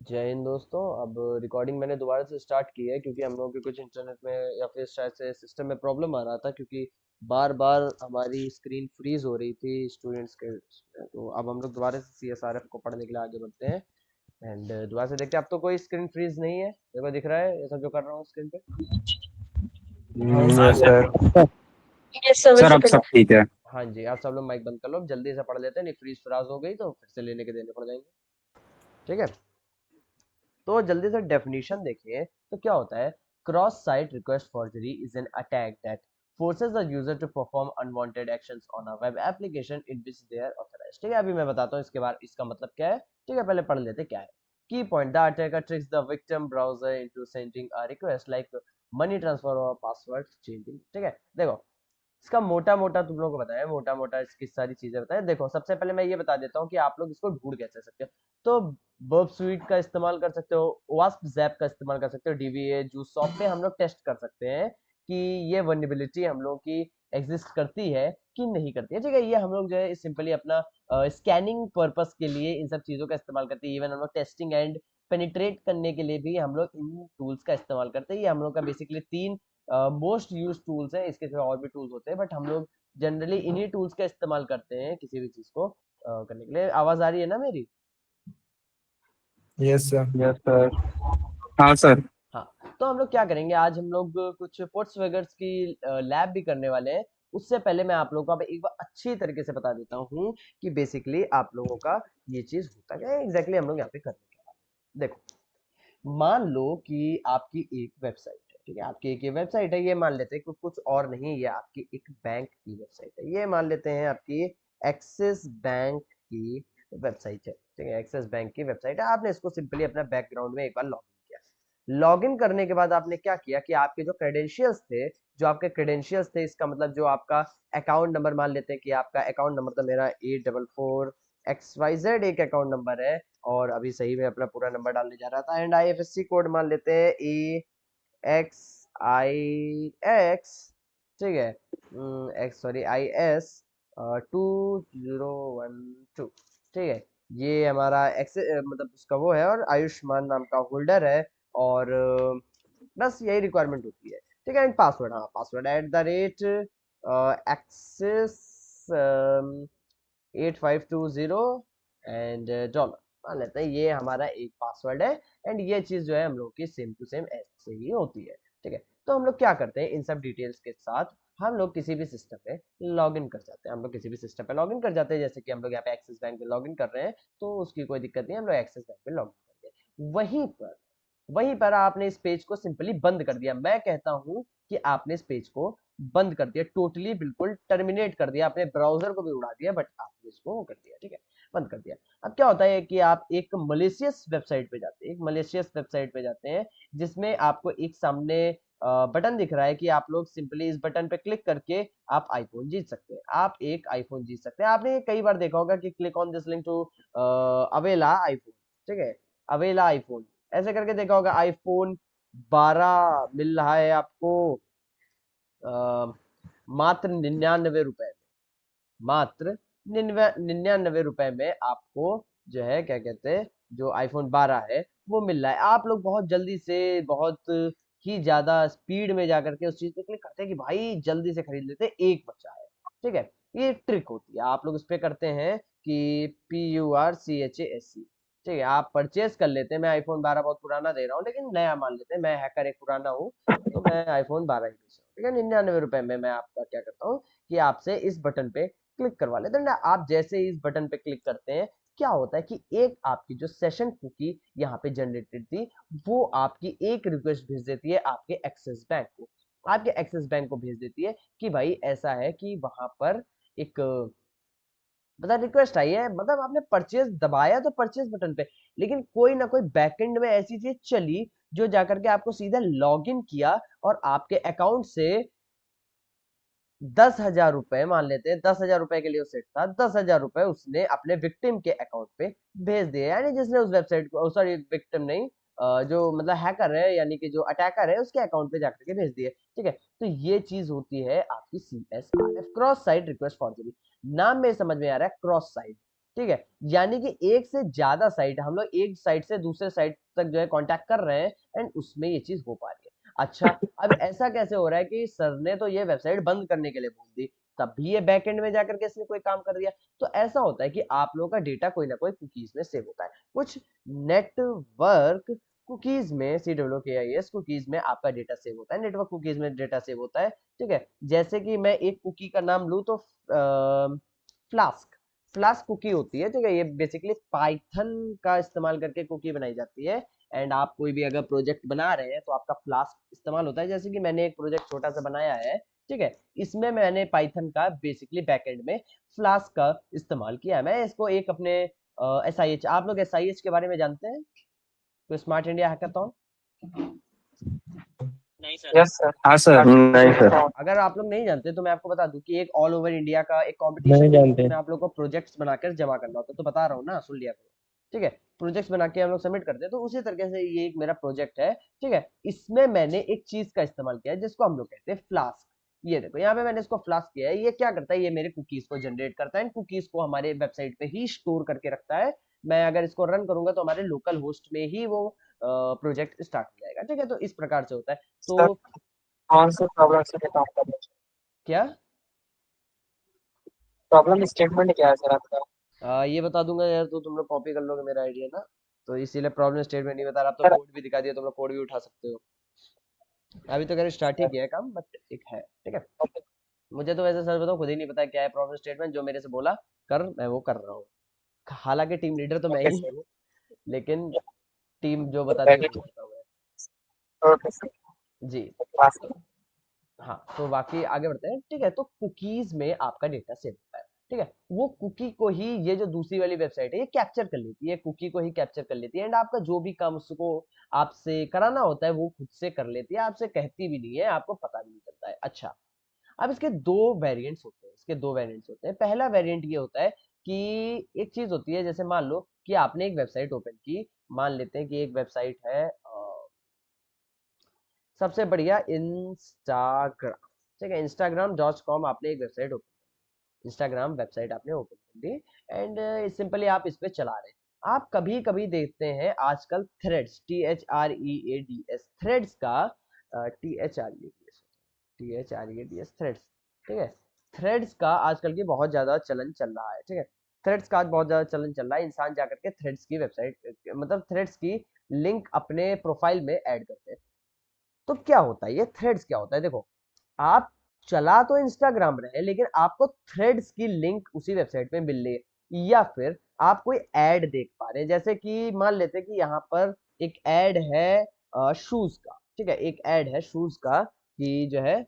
जय हिंद दोस्तों। अब रिकॉर्डिंग मैंने दोबारा से स्टार्ट की है क्योंकि हम लोगों के कुछ इंटरनेट में या फिर शायद से सिस्टम में प्रॉब्लम आ रहा था, क्योंकि बार बार हमारी स्क्रीन फ्रीज हो रही थी स्टूडेंट्स के। तो अब हम लोग दोबारा से CSRF को पढ़ने के लिए आगे बढ़ते हैं एंड दोबारा से देखते हैं। अब तो कोई स्क्रीन फ्रीज नहीं है, देखो दिख रहा है ऐसा जो कर रहा हूँ स्क्रीन पे। Yes sir. Yes sir, sir वैसे अब कर। सब ठीक है। हाँ जी, आप सब लोग माइक बंद कर लो, अब जल्दी से पढ़ लेते हैं, नहीं फ्रीज फ्राज हो गई तो फिर से लेने के देने पड़ जाएंगे। ठीक है, तो जल्दी से डेफिनेशन देखें तो क्या होता है। Cross site request forgery is an attack that forces the user to perform unwanted actions on a web application in which they are authorized। ठीक है, अभी मैं बताता हूँ इसके बाद इसका मतलब क्या है। ठीक है, पहले पढ़ लेते क्या है। की point, the attacker tricks the victim browser into sending a request like money transfer और पासवर्ड चेंजिंग। ठीक है, देखो इसका मोटा मोटा तुम लोगों को बताया, मोटा मोटा इसकी सारी चीजें बताया। देखो सबसे पहले मैं ये बता देता हूँ कि आप लोग इसको ढूंढ कैसे सकते हो। तो बर्ब स्वीट का इस्तेमाल कर सकते हो, वास्प जैप का इस्तेमाल कर सकते हो, DVA जूस सॉफ्ट पे हम लोग टेस्ट कर सकते हैं कि ये वनरेबिलिटी हम लोग की एग्जिस्ट करती है कि नहीं करती है। ठीक है, ये हम लोग जो है सिंपली अपना स्कैनिंग पर्पस के लिए इन सब चीजों का इस्तेमाल करते हैं। इवन हम लोग टेस्टिंग एंड पेनिट्रेट करने के लिए भी हम लोग इन टूल्स का इस्तेमाल करते हैं। ये हम लोग का बेसिकली तीन मोस्ट यूज टूल्स है, इसके सिवा और भी टूल्स होते हैं बट हम लोग जनरली इन्हीं टूल्स का इस्तेमाल करते हैं किसी भी चीज को करने के लिए। आवाज आ रही है ना मेरी? Yes sir. Yes sir. हाँ सर। हाँ, तो हम लोग क्या करेंगे, आज हम लोग कुछ फोर्ट्स वगर्स की लैब भी करने वाले हैं। उससे पहले मैं आप लोगों को अब एक बार अच्छी तरीके से बता देता हूँ कि बेसिकली आप लोगों का ये चीज होता क्या है, एग्जैक्टली हम लोग यहाँ पे करने के बाद देखो। मान लो कि आपकी एक वेबसाइट है, ठीक है, आपकी एक ये वेबसाइट है, ये मान लेते हैं कि कुछ और नहीं, ये आपकी एक बैंक की वेबसाइट है, ये मान लेते हैं आपकी एक्सिस बैंक की वेबसाइट है। ठीक है, एक्सिस बैंक की वेबसाइट है, आपने इसको सिंपली अपना बैकग्राउंड में एक बार लॉगिन किया। लॉगिन करने के बाद आपने क्या किया कि आपके जो क्रेडेंशियल्स थे, जो आपके क्रेडेंशियल्स थे, इसका मतलब जो आपका अकाउंट नंबर, मान लेते हैं कि आपका अकाउंट नंबर था मेरा 844XYZ एक अकाउंट नंबर है, और अभी सही में अपना पूरा नंबर डालने जा रहा था, एंड IFSC कोड मान लेते हैं AXIX। ठीक है, एक्स सॉरी IS 2012। ठीक है, ये हमारा एक्स मतलब उसका वो है, और आयुष्मान नाम का होल्डर है, और बस यही रिक्वायरमेंट होती है। ठीक है, एंड पासवर्ड, हाँ पासवर्ड @ एक्सिस 8520 एंड डॉलर मान लेते हैं, ये हमारा एक पासवर्ड है। एंड ये चीज जो है हम लोग की सेम टू सेम ऐसे ही होती है। ठीक है, तो हम लोग क्या करते हैं, इन सब डिटेल्स के साथ हम लोग किसी भी सिस्टम पे लॉग इन कर जाते हैं। हम लोग किसी भी सिस्टम पे लॉग इन कर जाते हैं, जैसे कि हम लोग यहाँ पे एक्सिस बैंक पे लॉग इन कर रहे हैं, तो उसकी कोई दिक्कत नहीं, हम लोग एक्सिस बैंक पे लॉग इन करते हैं। वहीं पर आपने इस पेज को सिंपली बंद कर दिया। मैं कहता हूं कि आपने इस पेज को बंद कर दिया, टोटली बिल्कुल टर्मिनेट कर दिया, अपने ब्राउजर को भी उड़ा दिया, बट आपने इसको वो कर दिया। ठीक है, बंद कर दिया। अब क्या होता है कि आप एक मलेशियस वेबसाइट पे जाते हैं, एक मलेशियस वेबसाइट पे जाते हैं, जिसमें आपको एक सामने बटन दिख रहा है कि आप लोग सिंपली इस बटन पे क्लिक करके आप आईफोन जीत सकते हैं। आप एक आईफोन जीत सकते हैं। आपने ये कई बार देखा होगा कि click on this link to avail a iPhone. ठीक है, अवेला आईफोन ऐसे करके देखा होगा। आईफोन 12 मिल रहा है आपको मात्र 99 रुपए में। मात्र 99 रुपए में आपको जो है क्या कहते हैं, जो आईफोन 12 है वो मिल रहा है। आप लोग बहुत जल्दी से, बहुत ही ज्यादा स्पीड में जाकर के उस चीज पे क्लिक करते हैं कि भाई जल्दी से खरीद लेते हैं, एक बचा है। ठीक है, ये ट्रिक होती है, आप लोग उस पे करते हैं कि PURCHASE। ठीक है, आप परचेज कर लेते हैं। मैं आईफोन 12 बहुत पुराना दे रहा हूँ, लेकिन नया मान लेते हैं, मैं हैकर एक पुराना हूँ, तो मैं आईफोन 12 ही बेच रहा हूँ। ठीक है, 99 रुपए में मैं आपका क्या करता हूँ कि आपसे इस बटन पे क्लिक करवा लेते हैं ना। आप जैसे ही इस बटन पे क्लिक करते हैं, क्या होता है कि एक आपकी जो सेशन कुकी यहाँ पे जनरेटेड थी, वो आपकी एक रिक्वेस्ट भेज देती है आपके एक्सिस बैंक को। आपके एक्सिस बैंक को भेज देती है कि भाई ऐसा है कि वहां पर एक मतलब रिक्वेस्ट आई है, मतलब आपने परचेज दबाया तो परचेज बटन पे, लेकिन कोई ना कोई बैकएंड में ऐसी चीज चली जो जाकर के आपको सीधा लॉग इन किया, और आपके अकाउंट से 10,000 रुपए मान लेते हैं, 10,000 रुपए के लिए वो सेट था, 10,000 रुपए उसने अपने विक्टिम के अकाउंट पे भेज दिए। यानी जिसने उस वेबसाइट को, सॉरी विक्टिम नहीं, जो मतलब हैकर है यानी कि जो अटैकर है उसके अकाउंट पे जाकर के भेज दिए। ठीक है, तो ये चीज होती है आपकी CSRF, cross site request forgery. नाम में समझ में आ रहा है क्रॉस साइट। ठीक है, यानी कि एक से ज्यादा साइट, हम लोग एक साइट से दूसरे साइट तक जो है कांटेक्ट कर रहे हैं एंड उसमें ये चीज हो पा रही है। अच्छा, अब ऐसा कैसे हो रहा है कि सर ने तो ये वेबसाइट बंद करने के लिए बोल दी, तब भी ये बैकएंड में जाकर के इसने कोई काम कर दिया। तो ऐसा होता है कि आप लोगों का डेटा कोई ना कोई कुकीज में सेव होता है। कुछ नेटवर्क कुकीज में, CWKIS कुकीज में आपका डेटा सेव होता है, नेटवर्क कुकीज में डेटा सेव होता है। ठीक है, जैसे कि मैं एक कुकी का नाम लूं तो फ्लास्क, फ्लास्क कुकी होती है। ठीक है, ये बेसिकली पाइथन का इस्तेमाल करके कुकी बनाई जाती है। एंड आप कोई भी अगर प्रोजेक्ट बना रहे हैं तो आपका फ्लास्क इस्तेमाल होता है। जैसे कि मैंने एक प्रोजेक्ट छोटा सा बनाया है, ठीक है, इसमें मैंने पाइथन का बेसिकली बैकएंड में फ्लास्क का इस्तेमाल किया है। मैं इसको एक अपने SIH, आप लोग SIH के बारे में जानते हैं, तो स्मार्ट इंडिया हैकाथॉन? नहीं सर। Yes sir. हाँ सर। नहीं सर। अगर आप लोग नहीं जानते तो मैं आपको बता दूं कि एक ऑल ओवर इंडिया का एक कंपटीशन नहीं है जानते। जिसमें आप लोग को प्रोजेक्ट्स बनाकर जमा करना होता है। तो बता रहा हूँ ना, सुन लिया करो। ठीक है, प्रोजेक्ट्स बना के हम लोग सबमिट करते हैं, तो उसी तरीके से ये एक मेरा प्रोजेक्ट है। ठीक है, इसमें मैंने एक चीज का इस्तेमाल किया है जिसको हम लोग कहते हैं फ्लास्क। ये देखो यहाँ पे मैंने इसको फ्लास्क किया है। ये क्या करता है, ये मेरे कुकीज को जनरेट करता है, कुकीज को हमारे वेबसाइट पे ही स्टोर करके रखता है। मैं अगर इसको रन करूंगा तो हमारे लोकल होस्ट में ही वो प्रोजेक्ट स्टार्ट हो जाएगा। ठीक है, तो इस प्रकार से होता है। सर तो कौन से प्रॉब्लम से काम कर रहे हैं? क्या प्रॉब्लम स्टेटमेंट क्या है सर आपका? ये बता दूंगा यार, तो तुम लोग कॉपी कर लोगे मेरा आइडिया ना, तो इसीलिए प्रॉब्लम स्टेटमेंट नहीं बता रहा। अब तो सर कोड भी दिखा दिया, तुम लोग कोड भी उठा सकते हो। अभी तो खैर स्टार्ट ही किया है काम, बट एक है। ठीक है, मुझे तो वैसे सर बताओ खुद ही नहीं पता क्या है प्रॉब्लम स्टेटमेंट। जो मेरे से बोला कर, मैं वो कर रहा हूँ। हालांकि टीम लीडर तो मैं ओके ही सर। हूँ, लेकिन टीम जो बताती है वही करता हूँ ओके सर। मैं। जी, पास। हाँ, तो बाकी आगे बढ़ते हैं। ठीक है, तो कुकीज में आपका डेटा सेव होता है। ठीक है, वो कुकी को ही ये जो दूसरी वाली वेबसाइट है ये कैप्चर कर लेती है, कुकी को ही कैप्चर कर लेती है। एंड आपका जो भी काम उसको आपसे कराना होता है वो खुद से कर लेती है, आपसे कहती भी नहीं है, आपको पता भी नहीं चलता है। अच्छा, अब इसके दो वेरिएंट्स होते हैं, इसके दो वेरिएंट्स होते हैं। पहला वेरिएंट ये होता है कि एक चीज होती है, जैसे मान लो कि आपने एक वेबसाइट ओपन की। मान लेते हैं कि एक वेबसाइट है सबसे बढ़िया इंस्टाग्राम। ठीक है, instagram.com आपने एक वेबसाइट ओपन, इंस्टाग्राम वेबसाइट आपने ओपन कर दी एंड सिंपली आप इस पे चला रहे हैं। आप कभी कभी देखते हैं आजकल थ्रेड्स, THREADS, थ्रेड्स का THREADS थ्रेड्स। ठीक है, थ्रेड्स का आजकल की बहुत ज्यादा चलन चल रहा है। ठीक है, थ्रेड्स का आज बहुत ज्यादा चलन चल रहा है। इंसान जाकर के थ्रेड्स की वेबसाइट, मतलब थ्रेड्स की लिंक अपने प्रोफाइल में ऐड करते हैं। तो क्या होता है, ये थ्रेड्स क्या होता है, देखो, आप चला तो इंस्टाग्राम रहे लेकिन आपको थ्रेड्स की लिंक उसी वेबसाइट पे मिल रही है, या फिर आप कोई ऐड देख पा रहे हैं। जैसे कि मान लेते हैं कि यहाँ पर एक ऐड है शूज का। ठीक है, एक ऐड है शूज का कि जो है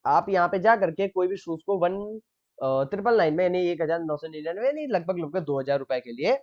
आप यहाँ पे जा करके कोई भी शूज को 1999 में, यानी 1999, यानी लगभग लगभग 2000 रुपए के लिए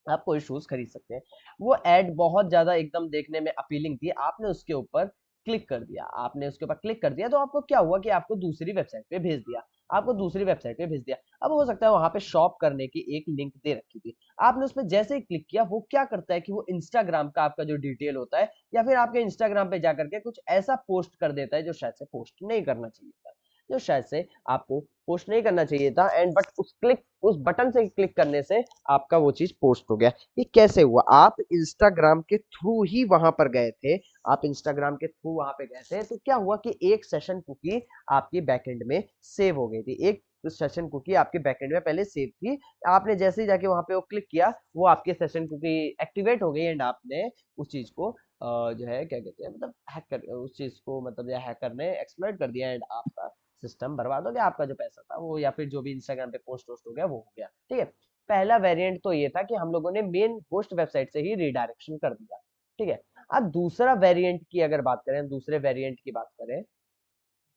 आप कोई शूज खरीद सकते हैं। वो एड बहुत ज्यादा एकदम देखने में अपीलिंग थी, आपने उसके ऊपर क्लिक कर दिया। आपने उसके ऊपर क्लिक कर दिया तो आपको क्या हुआ कि आपको दूसरी वेबसाइट पे भेज दिया, आपको दूसरी वेबसाइट पे भेज दिया। अब हो सकता है वहां पे शॉप करने की एक लिंक दे रखी थी, आपने उस पर जैसे ही क्लिक किया, वो क्या करता है कि वो इंस्टाग्राम का आपका जो डिटेल होता है या फिर आपके इंस्टाग्राम पे जाकर के कुछ ऐसा पोस्ट कर देता है जो शायद से पोस्ट नहीं करना चाहिए था, जो शायद से आपको पोस्ट नहीं करना चाहिए था। एंड बट उस बटन से क्लिक करने से आपका वो चीज पोस्ट हो गया। ये कैसे हुआ, आप इंस्टाग्राम के थ्रू ही वहां पर गए थे, आप इंस्टाग्राम के थ्रू वहां पे गए थे, तो क्या हुआ कि एक सेशन कुकी आपकी बैकएंड में सेव हो गई थी। एक सेशन कुकी आपके बैकएंड में पहले सेव थी, आपने जैसे ही जाके वहां पे वो क्लिक किया, वो आपके सेशन कुकी एक्टिवेट हो गई एंड आपने उस चीज को जो है क्या कहते हैं, मतलब हैक कर, उस चीज को मतलब हैकर ने एक्सप्लॉइट कर दिया एंड आपका सिस्टम बर्बाद हो गया, आपका जो पैसा था वो, या फिर जो भी इंस्टाग्राम पे पोस्ट वोस्ट हो गया वो हो गया। ठीक है, पहला वेरिएंट तो ये था कि हम लोगों ने मेन होस्ट वेबसाइट से ही रिडायरेक्शन कर दिया। ठीक है, अब दूसरा वेरिएंट की अगर बात करें, दूसरे वेरिएंट की बात करें,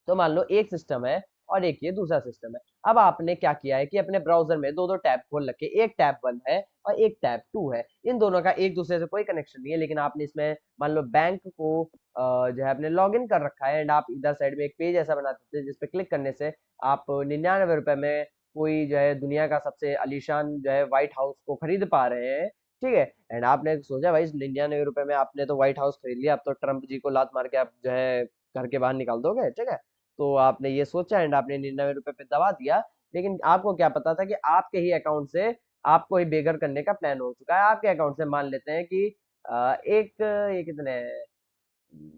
तो मान लो एक सिस्टम है और एक ये दूसरा सिस्टम है। अब आपने क्या किया है कि अपने ब्राउजर में दो दो टैब खोल रखे, एक टैब 1 है और एक टैब 2 है। इन दोनों का एक दूसरे से कोई कनेक्शन नहीं है, लेकिन आपने इसमें मान लो बैंक को जो है अपने लॉग इन कर रखा है एंड आप इधर साइड में एक पेज ऐसा बना सकते हैं जिसपे क्लिक करने से आप 99 रुपए में कोई जो है दुनिया का सबसे आलीशान जो है व्हाइट हाउस को खरीद पा रहे हैं। ठीक है, एंड आपने सोचा भाई 99 रुपए में आपने तो व्हाइट हाउस खरीद लिया, अब तो ट्रम्प जी को लात मार के आप जो है घर के बाहर निकाल दोगे। ठीक है, तो आपने ये सोचा एंड आपने 99 रुपए पे दबा दिया, लेकिन आपको क्या पता था कि आपके ही अकाउंट से आपको ही बेघर करने का प्लान हो चुका है आपके अकाउंट से। मान लेते हैं कि एक ये कितने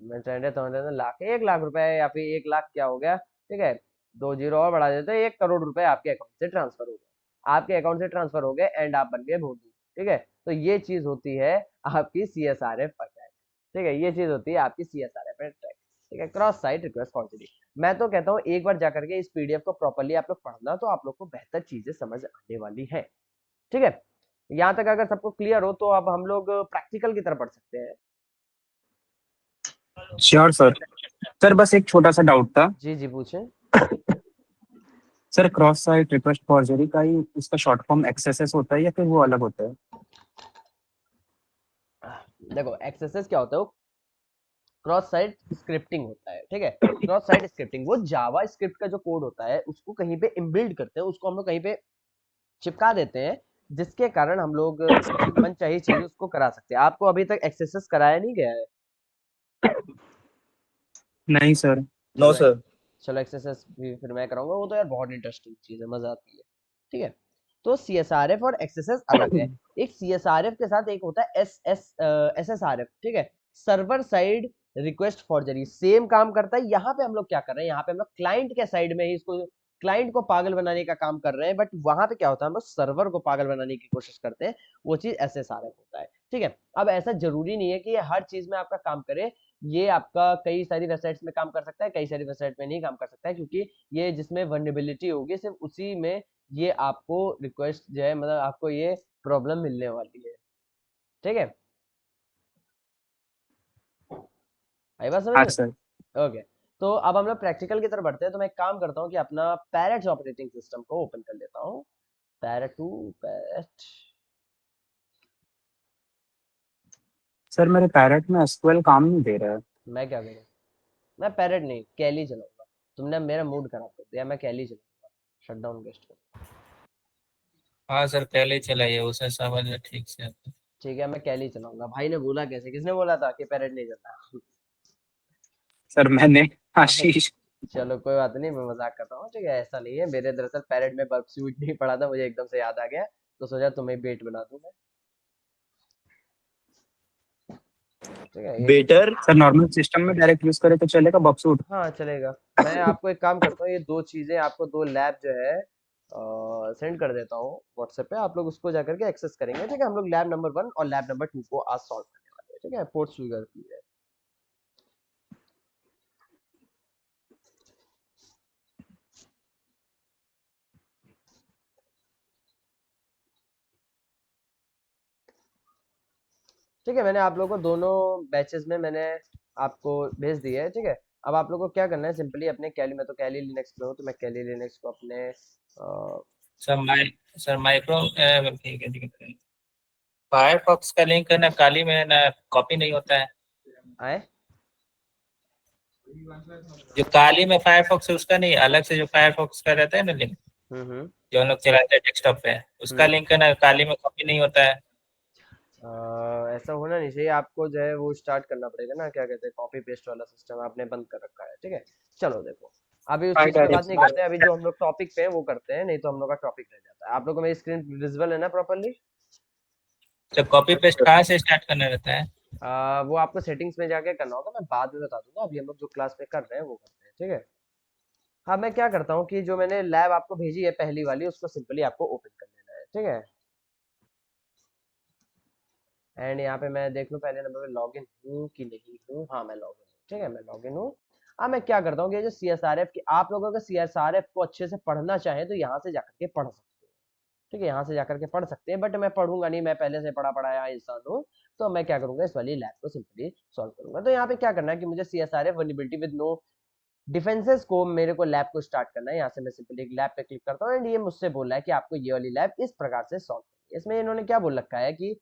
मैं चाह रहा था लाख 1 लाख रुपए या फिर 1 लाख क्या हो गया, ठीक है, 2 जीरो और बढ़ा देते हैं, 1 करोड़ रुपए आपके अकाउंट से ट्रांसफर हो गए, आपके अकाउंट से ट्रांसफर हो गए एंड आप बन गए भोंदू। ठीक है, तो ये चीज होती है आपकी CSRF अटैक। ठीक है, ये चीज होती है आपकी CSRF अटैक। ठीक है, क्रॉस साइट रिक्वेस्ट फॉर्जरी। मैं तो कहता हूँ एक बार जाकर के इस PDF को प्रॉपरली आप लोग पढ़ना, तो आप लोग को बेहतर चीजें समझ आने वाली है। ठीक है, यहाँ तक अगर सबको क्लियर हो तो अब हम लोग प्रैक्टिकल की तरफ बढ़ सकते हैं। Sure sir. सर बस एक छोटा सा डाउट था जी जी पूछें। Sir, cross site request forgery का ही इसका शॉर्ट फॉर्म XSS होता है या फिर वो अलग होता है? देखो एक्सएसएस क्या होता है, वो क्रॉस साइट स्क्रिप्टिंग होता है। ठीक है, क्रॉस साइट स्क्रिप्टिंग वो जावा स्क्रिप्ट का जो कोड होता है उसको कहीं पे इनबिल्ड करते हैं, उसको हम लोग कहीं पे चिपका देते हैं, जिसके कारण हम लोग अपनी मनचाही चीज उसको करा सकते हैं। आपको अभी तक एक्सेस कराया नहीं गया है? नहीं सर। No sir. चलो एक्सेस भी फिर मैं कराऊंगा, वो तो यार बहुत इंटरेस्टिंग चीज है, मजा आती है। ठीक है, तो CSRF और XSS अलग है। एक CSRF के साथ एक होता है SSRF। ठीक है, server side request forgery, same काम करता है। यहाँ पे हम लोग क्या कर रहे हैं, यहाँ पे हम लोग क्लाइंट के साइड में ही इसको, क्लाइंट को पागल बनाने का काम कर रहे हैं, बट वहां पे क्या होता है हम लोग सर्वर को पागल बनाने की कोशिश करते हैं, वो चीज SSRF होता है। ठीक है, अब ऐसा जरूरी नहीं है कि ये हर चीज में आपका काम करे, ये आपका कई सारी वेबसाइट्स में काम कर सकता है, कई सारी वेबसाइट में नहीं काम कर सकता है, क्योंकि ये जिसमें वल्नरेबिलिटी होगी सिर्फ उसी में ये आपको रिक्वेस्ट जो है, मतलब आपको ये प्रॉब्लम मिलने वाली है। ठीक है, आई बात समझ हाँ में? सर। ओके, तो अब हम लोग प्रैक्टिकल की तरफ बढ़ते हैं। तो मैं एक काम करता हूँ कि अपना पैरेट्स ऑपरेटिंग सिस्टम को ओपन कर लेता हूँ। पैरेट टू पैरेट, सर मेरे पैरेट में SQL काम नहीं दे रहा है। मैं क्या करूँ, मैं पैरेट नहीं कैली चलाऊंगा। तुमने मेरा मूड खराब कर दिया, मैं कैली चलाऊंगा, शट डाउन बेस्ट कर। हाँ सर, पहले चलाइए, उसे समझ में ठीक से आता है। ठीक है, मैं कैली चलाऊंगा। भाई ने बोला कैसे, किसने बोला था कि पैरेट नहीं चलता? सर मैंने, हाँ, आशीष। चलो कोई बात नहीं, मैं मजाक कर रहा हूँ। ठीक है, ऐसा नहीं है, मेरे दरअसल पैरेट में बर्फ सूट नहीं पड़ा था, मुझे एकदम से याद आ गया, तो सोचा तुम्हें बेट बना दूं मैं। ठीक है, एक बेटर। सर नॉर्मल सिस्टम में डायरेक्ट यूज करे तो चलेगा बॉक्सूट? हाँ चलेगा। मैं आपको एक काम करता हूँ, ये दो चीजें आपको, दो लैब जो है सेंड कर देता हूँ व्हाट्सएप पे, आप लोग उसको जाकर के एक्सेस करेंगे। ठीक है, हम लोग लैब नंबर 1 और लैब नंबर 2 को आज सॉल्व करने वाले हैं। ठीक है, पोर्ट शुगर की है। ठीक है, मैंने आप लोगों को दोनों बैचेस में मैंने आपको भेज दिया है। ठीक है, अब आप लोगों को क्या करना है, सिंपली अपने कैली, मैं तो कैली लिनक्स पे हूँ, तो मैं कैली लिनक्स को अपने सर सर माइक्रो ठीक है, ठीक है। फायरफॉक्स का लिंक है ना, काली में ना कॉपी नहीं होता है। आए जो काली में फायरफॉक्स है उसका नहीं, अलग से जो फायरफॉक्स का रहता है ना लिंक, हम्म जो हम लोग चलाते हैं डेस्कटॉप पे, उसका लिंक है ना, काली में कॉपी नहीं होता है। ऐसा होना नहीं चाहिए, आपको जो है वो स्टार्ट करना पड़ेगा ना, क्या कहते हैं, कॉपी पेस्ट वाला सिस्टम आपने बंद कर रखा है। ठीक है, चलो देखो, अभी उस Hi, चीज पे Daddy. बात नहीं करते, अभी जो हम लोग टॉपिक पे हैं वो करते हैं, नहीं तो हम लोग का टॉपिक रह जाता है। आप लोग को मेरी स्क्रीन विजिबल है ना प्रॉपरली? तो कॉपी पेस्ट कहाँ से स्टार्ट करना रहता है? वो आपको सेटिंग्स में जाके करना होगा, मैं बाद में बता दूंगा, अभी हम लोग जो क्लास में कर रहे हैं वो करते हैं। ठीक है, हाँ मैं क्या करता हूँ कि जो मैंने लैब आपको भेजी है पहली वाली, उसको सिंपली आपको ओपन कर लेना है। ठीक है, एंड यहाँ पे मैं देख लूँ पहले नंबर पे लॉगिन हूँ कि नहीं हूँ। हाँ मैं लॉगिन हूँ। ठीक है, मैं लॉगिन हूँ। अब मैं क्या करता हूँ कि ये जो CSRF की, आप लोगों का CSRF को अच्छे से पढ़ना चाहे तो यहाँ से जाकर के पढ़ सकते हैं। ठीक है, यहाँ से जाकर के पढ़ सकते हैं, बट मैं पढ़ूंगा नहीं, मैं पहले से पढ़ा पढ़ाया इंसान हूँ। तो मैं क्या करूंगा, इस वाली लैब को सिंपली सॉल्व करूंगा। तो यहाँ पे क्या करना है कि मुझे CSRF vulnerability with no defences को, मेरे को लैब को स्टार्ट करना है। यहाँ से मैं सिंपली एक लैब पे क्लिक करता हूँ एंड ये मुझसे बोल रहा है कि आपको ये वाली लैब इस प्रकार से सॉल्व करनी है। इसमें इन्होंने क्या बोल रखा है कि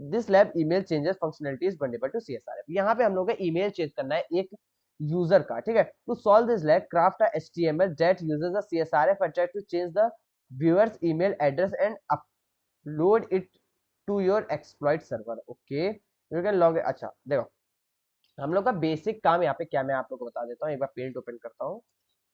this lab email changes functionalities vulnerable to CSRF। यहाँ पे हम लोग का ईमेल चेंज करना है एक यूजर का। ठीक है, to solve this lab craft a HTML that uses the CSRF attack to change the viewer's email address and upload it to your exploit server. Okay, you can log. अच्छा देखो, हम लोग का बेसिक काम यहाँ पे क्या, मैं आप लोग को बता देता हूँ। एक बार पेंट ओपन करता हूँ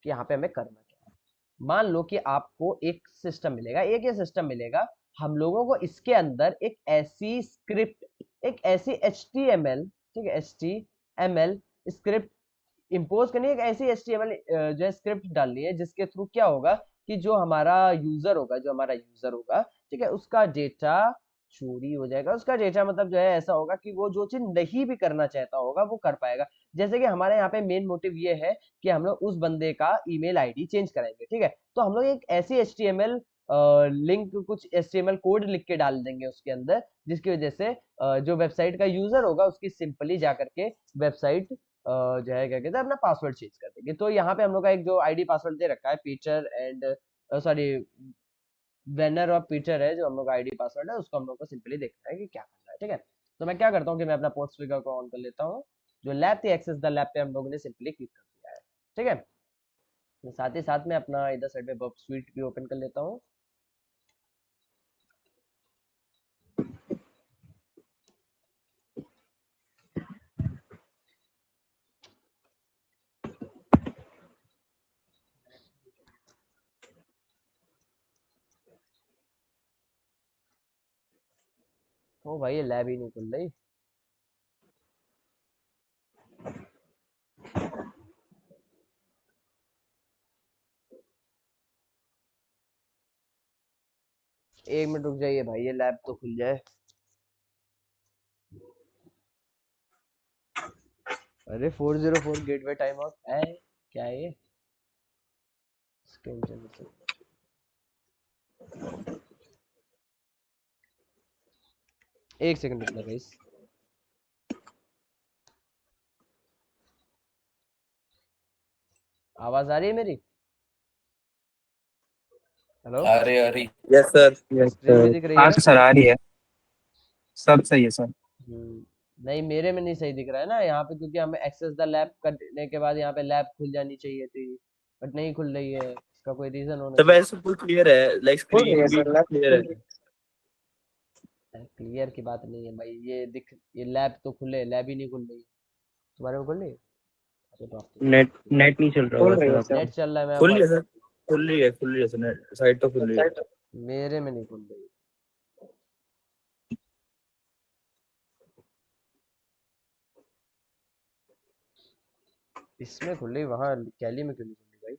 कि यहाँ पे हमें करना क्या है। मान लो कि आपको एक सिस्टम मिलेगा, एक ये सिस्टम मिलेगा, हम लोगों को इसके अंदर एक ऐसी स्क्रिप्ट, एक ऐसी HTML, ठीक है, HTML स्क्रिप्ट इम्पोज करनी है, एक ऐसी HTML जो है स्क्रिप्ट डालनी है जिसके थ्रू क्या होगा कि जो हमारा यूजर होगा, ठीक है, उसका डेटा चोरी हो जाएगा। उसका डेटा मतलब जो है ऐसा होगा कि वो जो चीज नहीं भी करना चाहता होगा वो कर पाएगा। जैसे कि हमारे यहाँ पे मेन मोटिव ये है कि हम लोग उस बंदे का ईमेल आईडी चेंज कराएंगे, ठीक है, तो हम लोग एक ऐसी HTML लिंक, कुछ HTML कोड लिख के डाल देंगे उसके अंदर, जिसकी वजह से जो वेबसाइट का यूजर होगा उसकी सिंपली जा करके वेबसाइट जो है क्या कहते हैं अपना पासवर्ड चेंज कर देंगे। तो यहाँ पे हम लोग का एक जो आईडी पासवर्ड दे रखा है पीटर एंड सॉरी बैनर और पीटर है, जो हम लोग का आईडी पासवर्ड है, उसको हम लोग को सिंपली देखना है कि क्या करना है, ठीक है। तो मैं क्या करता हूँ कि मैं अपना पोर्ट स्पीकर को ऑन कर लेता हूँ, जो लैब थी एक्सेस द लैब पे हम लोगों ने सिंपली क्लिक कर दिया है, ठीक है। तो साथ ही साथ में अपना इधर साइड में बर्ब स्वीट भी ओपन कर लेता हूँ। ओ भाई ये लैब ही नहीं खुल रही। एक मिनट रुक जाइए भाई, ये लैब तो खुल जाए। अरे 404 गेटवे टाइम आउट है क्या है ये? एक सेकंड रुकना गाइस। आवाज आ रही है मेरी? हेलो, अरे यस सर। स्क्रीन भी दिख रही है हाँ ना? सर आ रही है, सब सही है सर। नहीं मेरे में नहीं सही दिख रहा है ना यहाँ पे, क्योंकि हमें एक्सेस द लैब करने के बाद यहाँ पे लैब खुल जानी चाहिए थी, बट नहीं खुल रही है। इसका कोई रीजन होना तो चाहिए। वैसे फुल क्लियर है, लाइक खुल रही स्क्रीन है भी सर, लैब क्लियर खुल है। क्लियर की बात नहीं है भाई, ये लैब तो खुले, लैब ही नहीं खुल रही। तुम्हारे में खुल रही है? अरे बाप रे, नेट नेट नहीं चल रहा खुल होगा रही सर है आपका। सर। नेट चल रहा है, मैं खुल रही है सर, खुल रही है सर, साइड तो खुल रही है। वेबसाइट मेरे में नहीं खुल रही। इसमें खुल रही, वहां कैली में क्यों नहीं खुल रही भाई?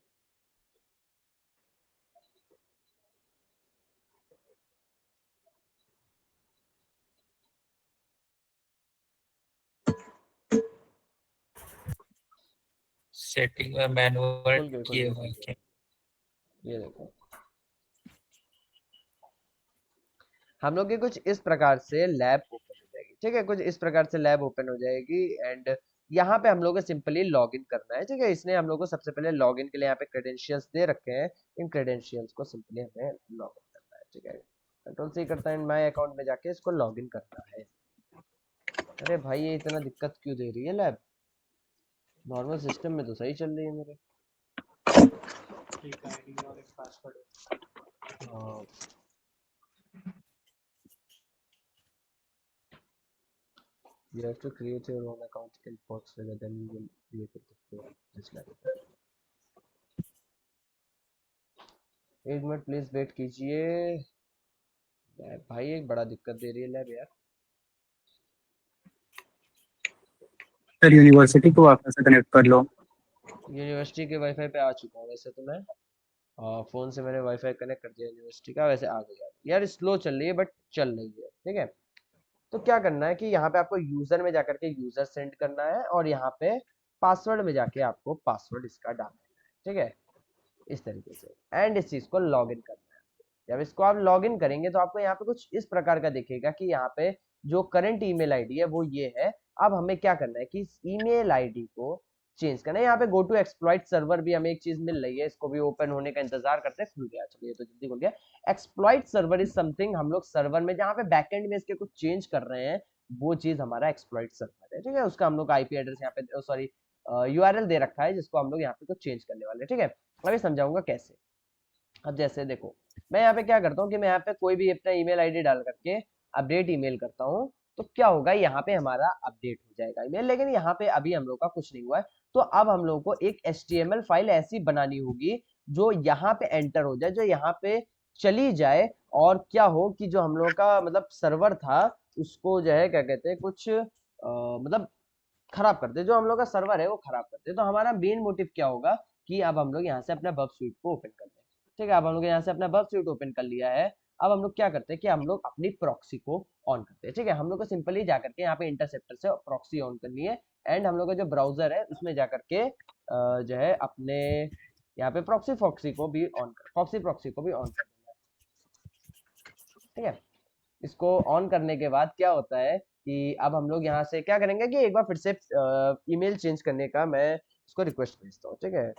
सेटिंग में मैनुअल खुल गई, खुल किए गई, हुए खुल गई। हैं। ये देखो, हम लोग की कुछ इस प्रकार से लैब ओपन हो जाएगी, ठीक है, कुछ इस प्रकार से लैब ओपन हो जाएगी। एंड यहाँ पे हम लोग को सिंपली लॉग इन करना है, ठीक है। इसने हम लोग को सबसे पहले लॉग इन के लिए यहाँ पे क्रेडेंशियल्स दे रखे हैं, इन क्रेडेंशियल्स को सिंपली हमें लॉग इन करना है, ठीक है। कंट्रोल सी करता है, माय अकाउंट में जाके इसको लॉग इन करना है। अरे भाई ये इतना दिक्कत क्यों दे रही है लैब? नॉर्मल सिस्टम में तो सही चल रही है मेरे। हाँ, you have to create your own account in Foxwell, then you will be able to play just like that. एक मिनट प्लीज वेट कीजिए। भाई एक बड़ा दिक्कत दे रही है लैब यार। सर यूनिवर्सिटी को वापस से कनेक्ट कर लो। यूनिवर्सिटी के वाईफाई पे आ चुका हूँ वैसे तो मैं, फोन से मैंने वाईफाई कनेक्ट कर दिया यूनिवर्सिटी का, वैसे आ गया यार। स्लो चल रही है बट चल रही है, ठीक है। तो क्या करना है कि यहाँ पे आपको यूजर में जाकर के यूजर सेंड करना है, और यहाँ पे पासवर्ड में जाके आपको पासवर्ड इसका डालना है, ठीक है, इस तरीके से। एंड इस चीज को लॉग इन करना है। जब इसको आप लॉग इन करेंगे तो आपको यहाँ पे कुछ इस प्रकार का दिखेगा कि यहाँ पे जो करंट ईमेल आईडी है वो ये है। अब हमें क्या करना है कि इस ईमेल आईडी को चेंज करना है। यहाँ पे गो टू एक्सप्लॉइट सर्वर भी हमें एक चीज मिल रही है, इसको भी ओपन होने का इंतजार करते हैं। खुल गया, चलिए तो जल्दी खुल गया। एक्सप्लॉइट सर्वर इज समथिंग, हम लोग सर्वर में जहाँ पे बैकएंड में इसके कुछ चेंज कर रहे हैं, वो चीज हमारा एक्सप्लॉइट सर्वर है, ठीक है। उसका हम लोग आईपी एड्रेस यहाँ पे सॉरी यूआरएल दे रखा है, जिसको हम लोग यहाँ पे कुछ चेंज करने वाले हैं, ठीक है। अभी समझाऊंगा कैसे। अब जैसे देखो, मैं यहाँ पे क्या करता हूँ कि मैं यहाँ पे कोई भी अपना ईमेल आईडी डाल करके अपडेट ईमेल करता हूँ, तो क्या होगा, यहाँ पे हमारा अपडेट हो जाएगा ईमेल। लेकिन यहाँ पे अभी हम लोग का कुछ नहीं हुआ है, तो अब हम लोग को एक HTML फाइल ऐसी बनानी होगी जो यहाँ पे एंटर हो जाए, जो यहाँ पे चली जाए, और क्या हो कि जो हम लोग का मतलब सर्वर था उसको जो है क्या कहते हैं कुछ मतलब खराब कर दे, जो हम लोग का सर्वर है वो खराब कर दे। तो हमारा मेन मोटिव क्या होगा कि अब हम लोग यहाँ से अपना बग स्वीट को ओपन कर लें। ठीक है, अब हम लोग यहाँ से अपना बग स्वीट ओपन कर लिया है। अब हम लोग क्या करते हैं कि हम लोग अपनी प्रॉक्सी को ऑन करते हैं। ठीक है, हम लोग को सिंपली जा करके यहाँ पे इंटरसेप्टर से प्रॉक्सी ऑन करनी है एंड हम लोग का जो ब्राउजर है उसमें जा करके जो है अपने यहाँ पे प्रॉक्सी को भी ऑन कर प्रॉक्सी को भी ऑन कर देना है। ठीक है, इसको ऑन करने के बाद क्या होता है कि अब हम लोग यहाँ से क्या करेंगे कि एक बार फिर से ईमेल चेंज करने का मैं इसको रिक्वेस्ट भेजता हूँ। ठीक है,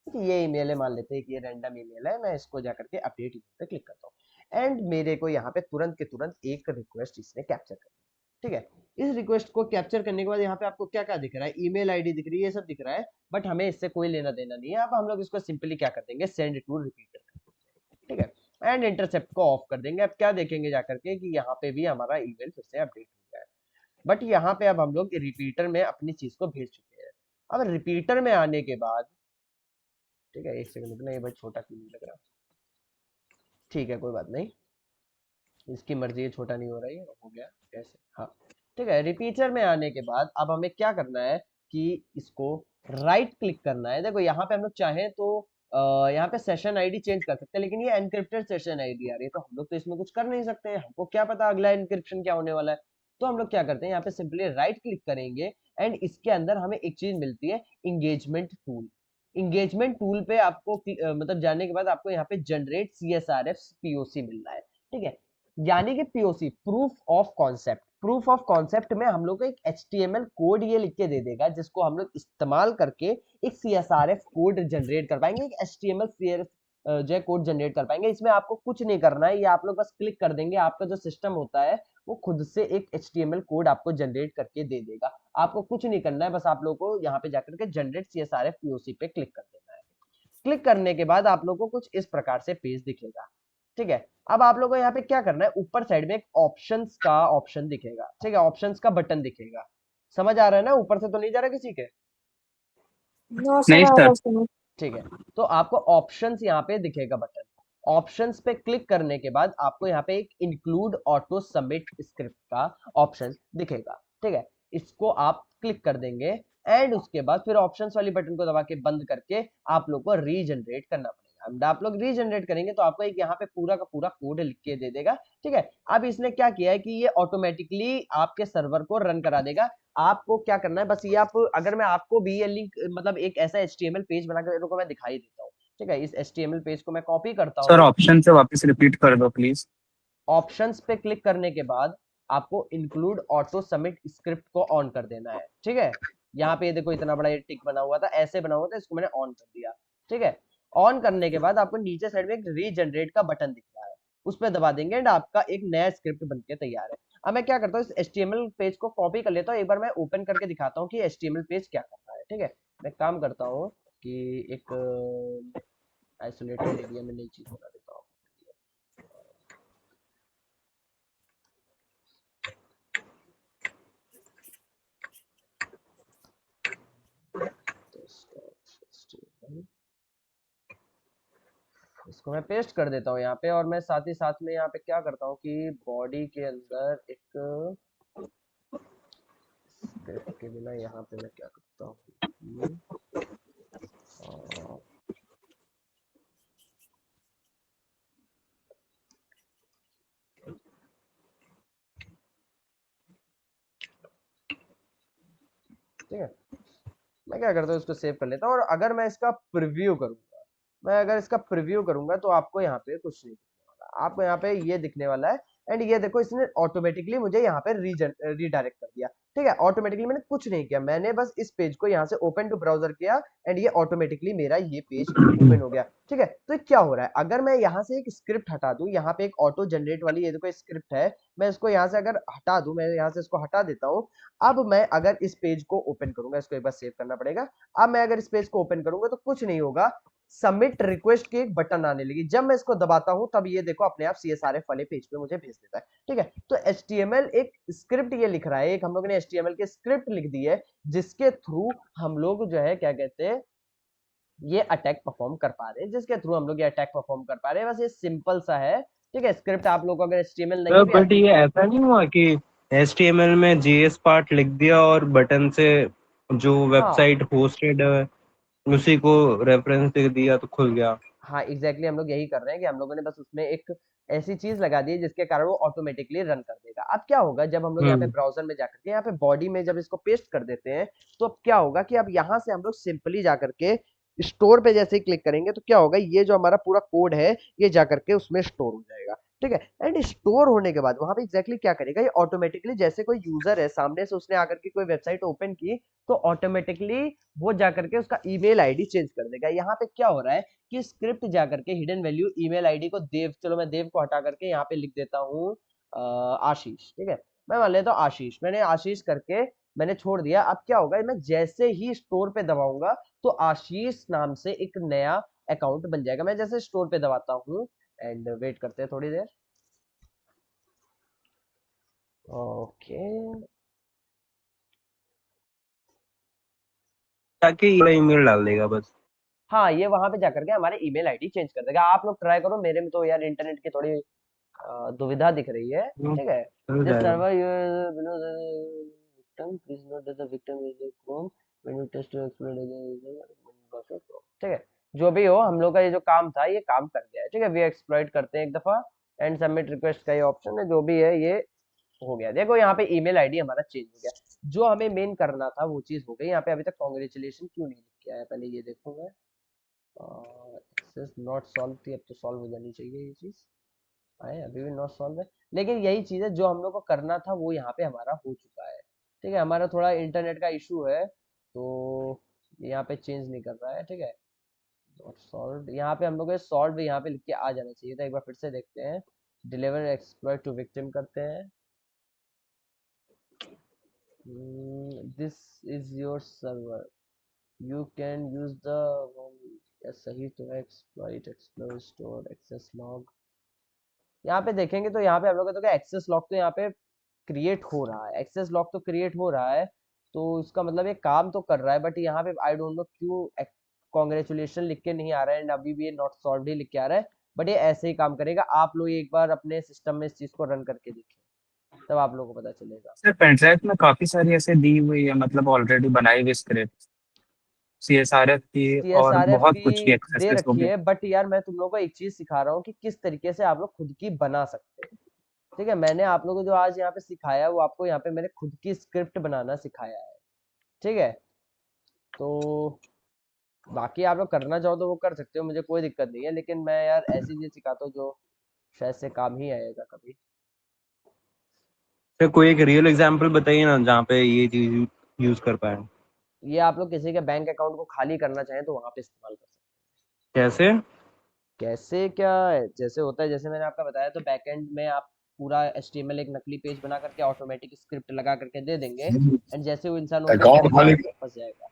ये ईमेल है, मान लेते हैं कि ये रैंडम ईमेल है, मैं इसको जाकर के अपडेट ईमेल पे क्लिक करता हूँ एंड मेरे को यहाँ पे तुरंत के तुरंत एक रिक्वेस्ट इसने कैप्चर कर लिया। ठीक है, इस रिक्वेस्ट को कैप्चर करने के बाद यहाँ पे आपको क्या क्या दिख रहा है, ईमेल आईडी दिख रही है, ये सब दिख रहा है, बट हमें इससे कोई लेना देना नहीं है। अब हम लोग इसको सिंपली क्या कर देंगे, सेंड टू रिपीटर। ठीक है, एंड इंटरसेप्ट को ऑफ कर देंगे। अब क्या देखेंगे जाकर के कि यहाँ पे भी हमारा ईमेल फिर से अपडेट हो गया है, बट यहाँ पे अब हम लोग रिपीटर में अपनी चीज को भेज चुके हैं। अब रिपीटर में आने के बाद, ठीक है एक सेकंड रुकना, ये भाई छोटा क्यों नहीं लग रहा, ठीक है कोई बात नहीं, इसकी मर्जी है, छोटा नहीं हो रहा है, हो गया कैसे, हाँ ठीक है। रिपीटर में आने के बाद अब हमें क्या करना है कि इसको राइट क्लिक करना है। देखो यहाँ पे हम लोग चाहें तो यहाँ पे सेशन आईडी चेंज कर सकते हैं, लेकिन ये एनक्रिप्टेड सेशन आईडी आ रही है तो हम लोग तो इसमें कुछ कर नहीं सकते, हमको क्या पता अगला एनक्रिप्शन क्या होने वाला है। तो हम लोग क्या करते हैं, यहाँ पे सिंपली राइट क्लिक करेंगे एंड इसके अंदर हमें एक चीज मिलती है, इंगेजमेंट टूल। इंगेजमेंट टूल पे आपको मतलब जाने के बाद आपको यहाँ पे जनरेट CSRF POC मिल रहा है। ठीक है, यानी कि POC proof of concept, proof of concept में हम लोग को एक HTML कोड ये लिख के दे देगा जिसको हम लोग इस्तेमाल करके एक CSRF कोड जनरेट कर पाएंगे, एक HTML जो है कोड जनरेट कर पाएंगे। इसमें आपको कुछ नहीं करना है, ये आप लोग बस क्लिक कर देंगे, आपका जो सिस्टम होता है वो खुद से एक HTML कोड आपको जनरेट करके दे देगा। आपको कुछ नहीं करना है, बस आप लोग को यहाँ पे जाकर के जनरेट CSRF POC पे क्लिक कर देना है। क्लिक करने के बाद आप लोग को कुछ इस प्रकार से पेज दिखेगा। ठीक है, अब आप लोगों को यहाँ पे क्या करना है, ऊपर साइड में एक ऑप्शंस का ऑप्शन दिखेगा। ठीक है, ऑप्शंस का बटन दिखेगा, समझ आ रहा है ना, ऊपर से तो नहीं जा रहा किसी के? No, नहीं sir, सर। ठीक है, तो आपको ऑप्शंस यहाँ पे दिखेगा बटन, ऑप्शंस पे क्लिक करने के बाद आपको यहाँ पे एक इंक्लूड ऑटो सबमिट स्क्रिप्ट का ऑप्शन दिखेगा। ठीक है, इसको आप क्लिक कर देंगे एंड उसके बाद फिर ऑप्शंस वाली बटन को दबा के बंद करके आप लोग को रीजनरेट करना पड़ेगा। अब आप लोग रीजनरेट करेंगे तो आपको एक यहाँ पे पूरा का पूरा कोड लिख के दे देगा। ठीक है, अब इसने क्या किया है कि ये ऑटोमेटिकली आपके सर्वर को रन करा देगा। आपको क्या करना है, बस ये आप, अगर मैं आपको भी ये लिंक मतलब एक ऐसा HTML पेज बनाकर रुको मैं दिखाई देता हूँ। ठीक है, इस HTML पेज को मैं कॉपी करता सर हूँ। ऑप्शन से वापस रिपीट कर दो प्लीज। ऑप्शंस पे क्लिक करने के बाद आपको इंक्लूड ऑटो सबमिट स्क्रिप्ट को ऑन कर देना है। ठीक है, यहाँ पे देखो इतना बड़ा ये टिक बना हुआ था, ऐसे बना हुआ था, इसको मैंने ऑन कर दिया। ठीक है, ऑन करने के बाद आपको नीचे साइड में एक रीजनरेट का बटन दिख रहा है, उस पर दबा देंगे एंड आपका एक नया स्क्रिप्ट बनके तैयार है। अब मैं क्या करता हूँ, इस HTML पेज को कॉपी कर लेता हूँ, एक बार मैं ओपन करके दिखाता हूँ कि HTML पेज क्या करता है। ठीक है, मैं काम करता हूँ कि एक आइसोलेटेड एरिया में नई चीज बना देता हूँ। इसको मैं पेस्ट कर देता हूँ यहाँ पे, और मैं साथ ही साथ में यहाँ पे क्या करता हूँ कि बॉडी के अंदर एक स्क्रिप्ट के बिना यहाँ पे मैं क्या करता हूँ, ठीक है, मैं क्या करता हूँ इसको सेव कर लेता हूँ। और अगर मैं इसका प्रीव्यू करूंगा, मैं अगर इसका प्रीव्यू करूंगा तो आपको यहाँ पे कुछ नहीं दिखने वाला, आपको यहाँ पे ये दिखने वाला है एंड ये देखो इसने ऑटोमेटिकली मुझे यहाँ पे रीडायरेक्ट कर दिया। ठीक है, ऑटोमेटिकली मैंने कुछ नहीं किया, मैंने बस इस पेज को यहाँ से ओपन टू ब्राउजर किया एंड ये ऑटोमेटिकली मेरा ये पेज ओपन हो गया। ठीक है, तो क्या हो रहा है, अगर मैं यहाँ से एक स्क्रिप्ट हटा दूं, यहाँ पे एक ऑटो जनरेट वाली ये देखो स्क्रिप्ट है, मैं इसको यहाँ से अगर हटा दूं, मैं यहाँ से इसको हटा देता हूँ। अब मैं अगर इस पेज को ओपन करूंगा, इसको एक बार सेव करना पड़ेगा। अब मैं अगर इस पेज को ओपन करूंगा तो कुछ नहीं होगा, सबमिट रिक्वेस्ट की एक बटन आने लगी, जब मैं इसको दबाता हूं तब ये देखो अपने आप CSRF वाले पेज पे मुझे भेज देता है। ठीक है, तो HTML एक स्क्रिप्ट ये लिख रहा है, एक हम लोग ने HTML की स्क्रिप्ट लिख दी है जिसके थ्रू हम लोग जो है क्या कहते हैं ये अटैक परफॉर्म कर पा रहे हैं, जिसके थ्रू हम लोग ये अटैक परफॉर्म कर पा रहे हैं। बस ये सिंपल सा है, ठीक है। स्क्रिप्ट आप लोग को अगर HTML नहीं भी बट आती ये ऐसा नहीं हुआ कि HTML में JS पार्ट लिख दिया और बटन से जो हाँ वेबसाइट होस्टेड है उसी को रेफरेंस दे दिया तो खुल गया। हाँ एग्जैक्टली हम लोग यही कर रहे हैं कि हम लोगों ने बस उसमें एक ऐसी चीज लगा दी है जिसके कारण वो ऑटोमेटिकली रन कर देगा। अब क्या होगा, जब हम लोग यहाँ पे ब्राउजर में जाकर के यहाँ पे बॉडी में जब इसको पेस्ट कर देते हैं, तो अब क्या होगा कि अब यहाँ से हम लोग सिंपली जाकर के स्टोर पे जैसे ही क्लिक करेंगे तो क्या होगा, ये जो हमारा पूरा कोड है ये जाकर के उसमें स्टोर हो जाएगा, ठीक है। एंड स्टोर होने के बाद वहां पे एग्जैक्टली क्या करेगा, ये ऑटोमेटिकली जैसे कोई यूजर है सामने से उसने आकर के कोई वेबसाइट ओपन की, तो ऑटोमेटिकली वो जाकर के उसका ईमेल आईडी चेंज कर देगा। यहाँ पे क्या हो रहा है कि स्क्रिप्ट जाकर के हिडन वैल्यू ईमेल आईडी को देव, चलो मैं देव को हटा करके यहाँ पे लिख देता हूँ आशीष, ठीक है। मैं मान लेता हूँ आशीष, मैंने आशीष करके मैंने छोड़ दिया। अब क्या होगा, मैं जैसे ही स्टोर पे दबाऊंगा तो आशीष नाम से एक नया अकाउंट बन जाएगा। मैं जैसे स्टोर पे दबाता हूँ, एंड वेट करते हैं थोड़ी देर। ओके ताकि ईमेल डाल देगा बस। हाँ, ये वहां पे जाकर के हमारे ईमेल आईडी चेंज कर देगा। आप लोग ट्राई करो, मेरे में तो यार इंटरनेट की थोड़ी दुविधा दिख रही है, ठीक है। चल दिस जाएगा। Server victim please note that the victim is a chrome when you test to exploit, ठीक है। जो भी हो, हम लोग का ये जो काम था ये काम कर गया है, ठीक है। वी एक्सप्लॉइट करते हैं एक दफा, एंड सबमिट रिक्वेस्ट का ये ऑप्शन है, जो भी है ये हो गया। देखो यहाँ पे ईमेल आईडी हमारा चेंज हो गया, जो हमें मेन करना था वो चीज हो गई। यहाँ पे अभी तक कॉन्ग्रेचुलेशन क्यों नहीं लिख के आया, पहले ये देखो मैं। एक्सेस नॉट सॉल्व थी, अब तो सॉल्व हो जानी चाहिए ये चीज। आए अभी भी नॉट सॉल्व है, लेकिन यही चीज है जो हम लोग को करना था वो यहाँ पे हमारा हो चुका है, ठीक है। हमारा थोड़ा इंटरनेट का इशू है, तो यहाँ पे चेंज नहीं कर रहा है, ठीक है। नॉट सॉल्व, यहाँ पे हम लोग सॉल्व यहाँ पे लिख के आ जाना चाहिए था। एक बार फिर से देखते हैं, डिलीवर एक्सप्लॉइट टू विक्टिम करते हैं। This is your server, you can use the, सही तो है। Exploit explore store access log, यहाँ पे देखेंगे तो यहाँ पे हम लोग का तो एक्सेस लॉक तो यहाँ पे क्रिएट हो रहा है, एक्सेस लॉक तो क्रिएट हो रहा है, तो इसका मतलब ये काम तो कर रहा है। बट यहाँ पे आई डोंट नो क्यों कॉन्ग्रेचुलेशन लिख के नहीं आ रहा है, एंड अभी भी ये नॉट सॉल्व ही लिख के आ रहा है। बट ये ऐसे ही काम करेगा। आप लोग एक बार अपने सिस्टम में इस चीज को रन करके देखिए, तब आप लोगों को पता चलेगा। सर पेनड्राइव में काफी सारी ऐसे दी हुई है, मतलब ऑलरेडी बनाई हुई स्क्रिप्ट CSRF की, और CSRF बहुत कुछ की की दे एक्सेसेस हो रखी गई। है, बट यार मैं तुम लोगों को एक चीज सिखा रहा हूँ कि किस तरीके से आप लोग खुद की बना सकते हैं, ठीक है। मैंने आप लोगों को जो आज यहाँ पे सिखाया वो आपको यहाँ पे मैंने खुद की स्क्रिप्ट बनाना सिखाया है, ठीक है। तो बाकी आप लोग करना चाहो तो वो कर सकते हो, मुझे कोई दिक्कत नहीं है, लेकिन मैं यार ऐसी चीज सिखाता हूँ जो शायद से काम ही आएगा कभी। फिर कोई एक रियल एग्जांपल बताइए ना जहाँ पे ये चीज यूज कर पाए। ये आप लोग किसी के बैंक अकाउंट को खाली करना चाहें तो वहां पे इस्तेमाल कर सकते कैसे? हैं। कैसे क्या है, जैसे होता है, जैसे मैंने आपका बताया, तो बैकएंड में आप पूरा HTML एक नकली पेज बना करके ऑटोमेटिक स्क्रिप्ट लगा करके दे देंगे, एंड जैसे वो इंसान ओपन अकाउंट करेगा खाली फंस जाएगा।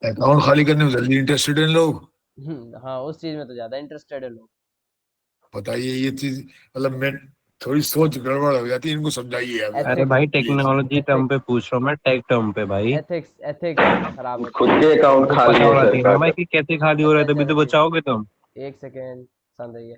अकाउंट खाली करने में जल्दी इंटरेस्टेड हैं लोग। हाँ, उस चीज में तो ज्यादा इंटरेस्टेड है लोग। बताइए ये चीज, मतलब मैं थोड़ी सोच गड़बड़ हो जाती है, इनको समझाइए यार जरा, अरे एथिक्स भाई प्लीज। टेक्नोलॉजी टर्म पे पूछ रहा हूँ मैं, टेक टर्म पे भाई। एथिक्स एथिक्स खराब होता खुद है। के अकाउंट वो खाली पता है होना सर चाहिए का। ना भाई कि कैसे खाली हो रहा है, अच्छा तभी अच्छा तो अच्छा, बचाओगे तुम। एक सेकेंड, शांत रहिए,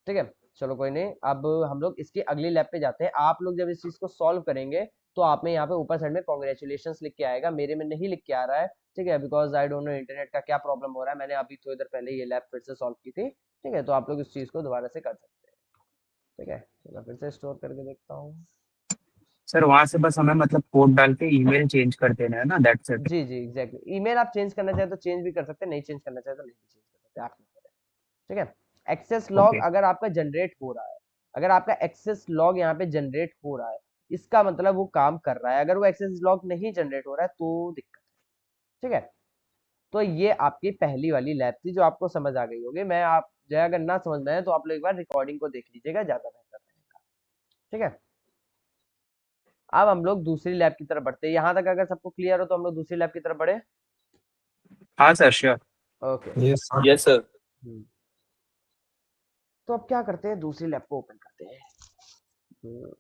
ठीक है। चलो कोई नहीं, अब हम लोग इसकी अगली लैब पे जाते हैं। आप लोग जब इस चीज को सॉल्व करेंगे तो आप में यहाँ पे ऊपर साइड में कॉन्ग्रेचुलेशन लिख के आएगा, मेरे में नहीं लिख के आ रहा है, ठीक है। Because I don't know internet का क्या प्रॉब्लम हो रहा है। मैंने अभी थोड़ी देर पहले ये लैब फिर से सॉल्व की थी, ठीक है। तो आप लोग इस चीज को दोबारा से कर सकते हैं, ठीक है। चलो फिर से स्टोर करके देखता हूँ। सर वहां से बस हमें मतलब कोड डाल के ईमेल चेंज कर देना है ना, दैट्स इट। जी जी एग्जैक्टली, ईमेल आप चेंज करना चाहे तो चेंज भी कर सकते हैं, नहीं चेंज करना चाहे तो नहीं भी चेंज कर सकते, आप ठीक है। Access log okay. अगर आपका जनरेट हो रहा है, अगर आपका एक्सेस लॉग यहाँ पे जनरेट हो रहा है, इसका मतलब वो काम कर रहा है। अगर वो एक्सेस लॉग नहीं जनरेट हो रहा है तो दिक्कत है, ठीक है। तो ये आपकी पहली वाली लैब थी जो आपको समझ आ गई होगी। मैं आप जो है अगर ना समझ में आए तो आप लोग एक बार रिकॉर्डिंग को देख लीजिएगा, ज्यादा बेहतर रहेगा, ठीक है। अब हम लोग दूसरी लैब की तरफ बढ़ते हैं। यहाँ तक अगर सबको क्लियर हो तो हम लोग दूसरी लैब की तरफ बढ़े। हाँ sir sure. Okay, yes sir. तो अब क्या करते हैं, दूसरी लैब को ओपन करते हैं। हम्म,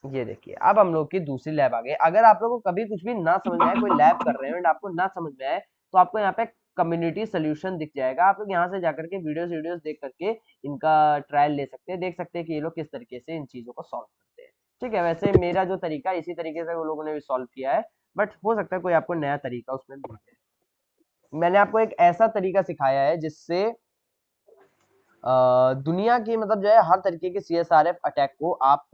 ये देखिए अब हम लोग की दूसरी लैब आ गई। अगर आप लोगों को कभी कुछ भी ना समझ में आए, कोई लैब कर रहे हैं एंड आपको ना समझ में आए, तो आपको यहाँ पे कम्युनिटी सोल्यूशन दिख जाएगा। आप लोग यहाँ से जाकर के वीडियोस देख करके इनका ट्रायल ले सकते हैं, देख सकते हैं कि ये लोग किस तरीके से इन चीजों को सॉल्व करते हैं। ठीक है, वैसे मेरा जो तरीका है इसी तरीके से वो लोगों ने भी सॉल्व किया है, बट हो सकता है कोई आपको नया तरीका उसमें मिल जाए। मैंने आपको एक ऐसा तरीका सिखाया है जिससे दुनिया की मतलब जो है हर तरीके के CSRF अटैक को आप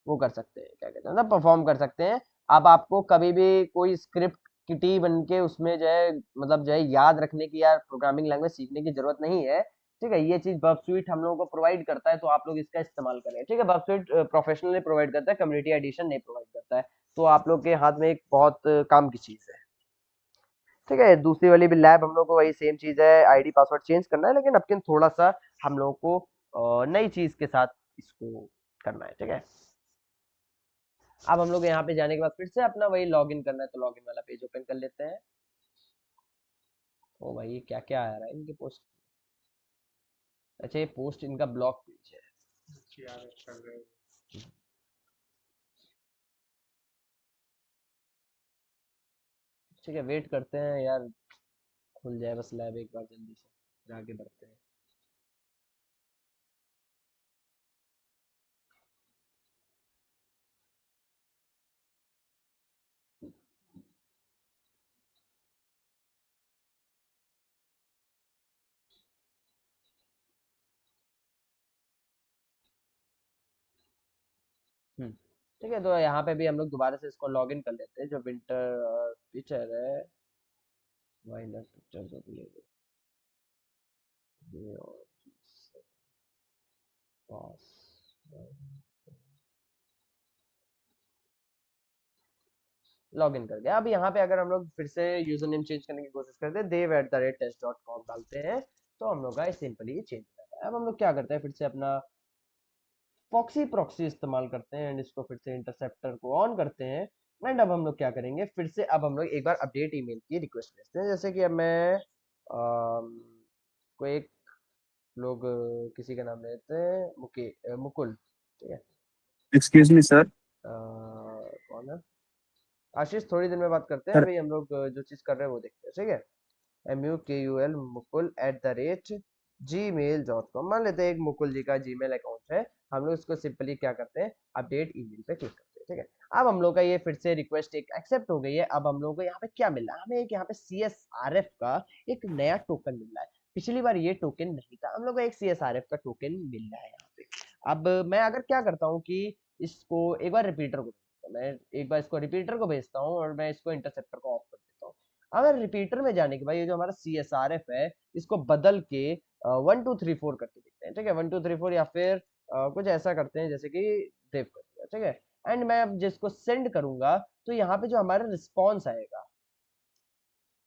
वो कर सकते हैं, क्या कहते हैं ना, परफॉर्म कर सकते हैं। अब आपको कभी भी कोई स्क्रिप्ट किटी बन के उसमें जो है मतलब जो है याद रखने की या प्रोग्रामिंग लैंग्वेज सीखने की जरूरत नहीं है। ठीक है, ये चीज बर्ब स्वीट हम लोगों को प्रोवाइड करता है, तो आप लोग इसका इस्तेमाल करें। ठीक है, बर्ब स्वीट प्रोफेशनली प्रोवाइड करता है, कम्युनिटी एडिशन नहीं प्रोवाइड करता है, तो आप लोग के हाथ में एक बहुत काम की चीज है। ठीक है, दूसरी वाली भी लैब हम लोग को वही सेम चीज है, आईडी पासवर्ड चेंज करना है, लेकिन अब थोड़ा सा हम लोग को नई चीज के साथ इसको करना है। ठीक है, अब हम लोग यहाँ पे जाने के बाद फिर से अपना वही लॉगिन करना है, तो लॉगिन वाला पेज ओपन कर लेते हैं। ओ भाई क्या क्या आ रहा है इनके पोस्ट, अच्छा ये पोस्ट इनका ब्लॉग पेज है। ठीक है, वेट करते हैं यार, खुल जाए बस लैब एक बार जल्दी से, फिर आगे बढ़ते हैं। ठीक है, तो यहाँ पे भी हम लोग दोबारा से इसको लॉगिन कर लेते हैं। जो विंटर पिक्चर है, वाइल्डर पिक्चर जो भी है ये, और पास लॉगिन कर गया। अब यहाँ पे अगर हम लोग फिर से यूजर नेम चेंज करने की कोशिश करते हैं, dev@test.com डालते हैं, तो हम लोग का सिंपली चेंज हो जाता है। अब हम लोग क्या करते हैं, फिर से अपना प्रॉक्सी इस्तेमाल करते हैं एंड इसको फिर से इंटरसेप्टर को ऑन करते हैं। एंड अब हम लोग क्या करेंगे, फिर से अब हम लोग एक बार अपडेट ईमेल की रिक्वेस्ट भेजते हैं। जैसे कि अब मैं कोई एक लोग किसी का नाम लेते हैं, मुकुल। ठीक है, एक्सक्यूज मी सर। कौन है, आशीष, थोड़ी देर में बात करते हैं। सर अभी हम लोग जो चीज कर रहे हैं वो देखते हैं। ठीक है, MUKUL mukul@gmail.com, मान लेते हैं एक मुकुल जी का जीमेल अकाउंट है। हम लोग इसको सिंपली क्या करते हैं, अपडेट ईमेल पे क्लिक करते हैं। ठीक है, अब हम लोग का ये फिर से रिक्वेस्ट एक एक्सेप्ट हो गई है। अब हम लोग को यहाँ पे क्या मिल रहा है, हमें एक यहाँ पे CSRF का एक नया टोकन मिल रहा है। पिछली बार ये टोकन नहीं था, हम लोग को एक CSRF का टोकन मिल रहा है यहाँ पे। अब मैं अगर क्या करता हूँ कि इसको एक बार रिपीटर को, मैं एक बार इसको रिपीटर को भेजता हूँ और मैं इसको इंटरसेप्टर को ऑफ कर देता हूँ। अगर रिपीटर में जाने के बाद ये जो हमारा CSRF है, इसको बदल के 1 2 3 4 करके देखते हैं। ठीक है, 1 2 3 4, या फिर कुछ ऐसा करते हैं जैसे कि देव कर दिया। ठीक है, एंड मैं अब जिसको सेंड करूंगा, तो यहाँ पे जो हमारा रिस्पॉन्स आएगा,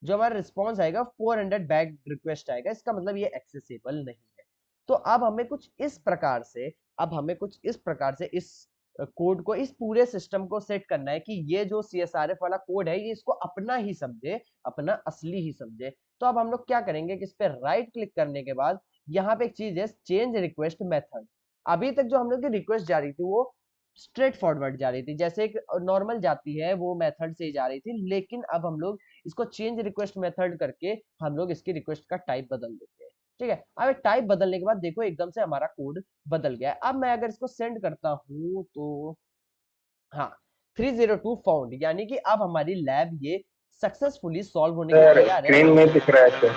400 बैग रिक्वेस्ट आएगा। इसका मतलब ये एक्सेसिबल नहीं है। तो अब हमें कुछ इस प्रकार से इस कोड को, इस पूरे सिस्टम को सेट करना है कि ये जो CSRF वाला कोड है ये इसको अपना ही समझे, अपना असली ही समझे। तो अब हम लोग क्या करेंगे कि इस पे राइट क्लिक करने के बाद यहाँ पे एक चीज है, चेंज रिक्वेस्ट मेथड। अभी तक जो हम लोग की रिक्वेस्ट जा रही थी वो स्ट्रेट फॉरवर्ड जा रही थी, जैसे एक नॉर्मल जाती है वो मेथड से ही जा रही थी, लेकिन अब हम लोग इसको चेंज रिक्वेस्ट मेथड करके हम लोग इसकी रिक्वेस्ट का टाइप बदल देते हैं। ठीक है, अब टाइप बदलने के बाद देखो एकदम से हमारा कोड बदल गया है। अब मैं अगर इसको सेंड करता हूँ तो हाँ, 302 फाउंड, यानी कि अब हमारी लैब ये सक्सेसफुली सॉल्व होने के तैयार है। स्क्रीन में दिख रहा है तो